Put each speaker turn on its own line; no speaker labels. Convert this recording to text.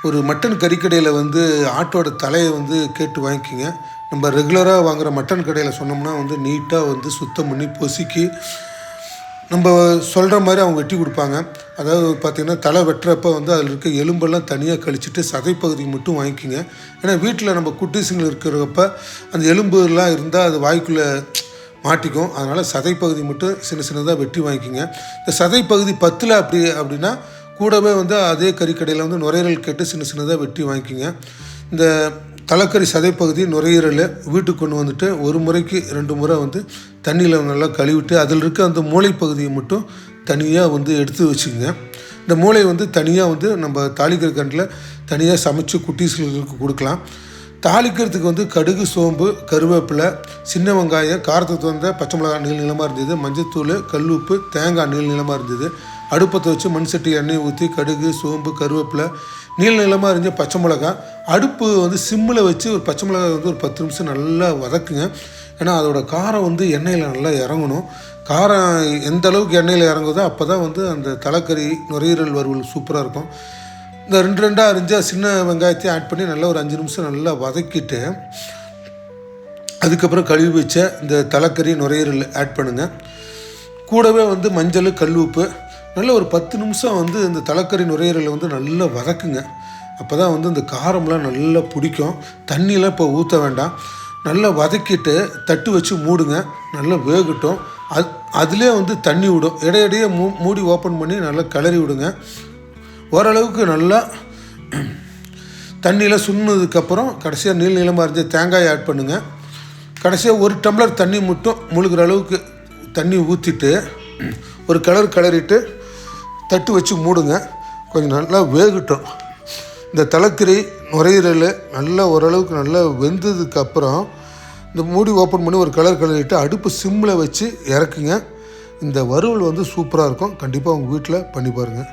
ஒரு மட்டன் கறிக்கடையில் வந்து ஆட்டோட தலையை வந்து கேட்டு வாங்கிக்கிங்க. நம்ம ரெகுலராக வாங்குகிற மட்டன் கடையில் சொன்னோம்னா வந்து நீட்டாக வந்து சுத்தம் பண்ணி பொசுக்கி நம்ம சொல்கிற மாதிரி அவங்க வெட்டி கொடுப்பாங்க. அதாவது பார்த்திங்கன்னா தலை வெட்டுறப்ப வந்து அதில் இருக்க எலும்பெல்லாம் தனியாக கழிச்சிட்டு சதைப்பகுதி மட்டும் வாங்கிக்கிங்க. ஏன்னா வீட்டில் நம்ம குட்டீஸுங்க இருக்கிறப்ப அந்த எலும்புலாம் இருந்தால் அது வாய்க்குள்ளே மாட்டிக்கும். அதனால் சதைப்பகுதி மட்டும் சின்ன சின்னதாக வெட்டி வாங்கிக்கிங்க. இந்த சதைப்பகுதி பத்தில் அப்படின்னா கூடவே வந்து அதே கறிக்கடையில் வந்து நுரையீரல் கேட்டு சின்ன சின்னதாக வெட்டி வாங்கிக்கிங்க. இந்த தலைக்கறி சதைப்பகுதி நுரையீரல் வீட்டுக்கு கொண்டு வந்துட்டு ஒரு முறைக்கு 2 முறை வந்து தண்ணியில் நல்லா கழுவிட்டு அதில் இருக்க அந்த மூளைப்பகுதியை மட்டும் தனியாக வந்து எடுத்து வச்சுக்கோங்க. இந்த மூளை வந்து தனியாக வந்து நம்ம தாளிக்கிற கண்டில் தனியாக சமைச்சு குட்டீஸ்களுக்கு கொடுக்கலாம். தாளிக்கிறதுக்கு வந்து கடுகு, சோம்பு, கருவேப்பிலை, சின்ன வெங்காயம், காரத்துக்கு தகுந்த பச்சை மிளகாய் நீள் நீளமாக இருந்தது, மஞ்சத்தூள், கல்லுப்பு, தேங்காய் நீள் நீளமாக இருந்தது. அடுப்பத்தை வச்சு மண் சட்டி எண்ணெய் ஊற்றி கடுகு, சோம்பு, கருவேப்பிலை, நீள் நீளமாக இருந்த பச்சை மிளகாய், அடுப்பு வந்து சிம்மில் வச்சு ஒரு பச்சை மிளகாய் வந்து ஒரு 10 நிமிஷம் நல்லா வதக்குங்க. ஏன்னா அதோட காரம் வந்து எண்ணெயில் நல்லா இறங்கணும். காரம் எந்த அளவுக்கு எண்ணெயில் இறங்குதோ அப்போ தான் வந்து அந்த தலைக்கறி நுரையீரல் வறுவல் சூப்பராக இருக்கும். இந்த 2 அரிஞ்சா சின்ன வெங்காயத்தையும் ஆட் பண்ணி நல்லா ஒரு 5 நிமிஷம் நல்லா வதக்கிட்டு அதுக்கப்புறம் கழுவி வச்ச இந்த தலைக்கறி நுரையீரல் ஆட் பண்ணுங்கள். கூடவே வந்து மஞ்சள், கல் உப்பு நல்லா ஒரு 10 நிமிஷம் வந்து இந்த தலைக்கறி நுரையீரலை வந்து நல்லா வதக்குங்க. அப்போ தான் வந்து இந்த காரம்லாம் நல்லா பிடிக்கும். தண்ணியெலாம் இப்போ ஊற்ற வேண்டாம். நல்லா வதக்கிட்டு தட்டு வச்சு மூடுங்க. நல்லா வேகட்டும். அதிலே வந்து தண்ணி விடும். இடையிடையே மூடி ஓப்பன் பண்ணி நல்லா கிளறி விடுங்க. ஓரளவுக்கு நல்லா தண்ணியில் சுண்ணதுக்கப்புறம் கடைசியாக நீள் நீளமாக இருந்த தேங்காயை ஆட் பண்ணுங்கள். கடைசியாக 1 டம்ளர் தண்ணி மட்டும் முழுகிற அளவுக்கு தண்ணி ஊற்றிட்டு ஒரு கிளறிட்டு தட்டு வச்சு மூடுங்க. கொஞ்சம் நல்லா வேகட்டும். இந்த தலைக்கறி நுரையீரல் நல்லா ஓரளவுக்கு நல்லா வெந்ததுக்கப்புறம் இந்த மூடி ஓப்பன் பண்ணி ஒரு கிளறிட்டு அடுப்பு சிம்மில் வச்சு இறக்குங்க. இந்த வறுவல் வந்து சூப்பராக இருக்கும். கண்டிப்பாக உங்கள் வீட்டில் பண்ணி பாருங்கள்.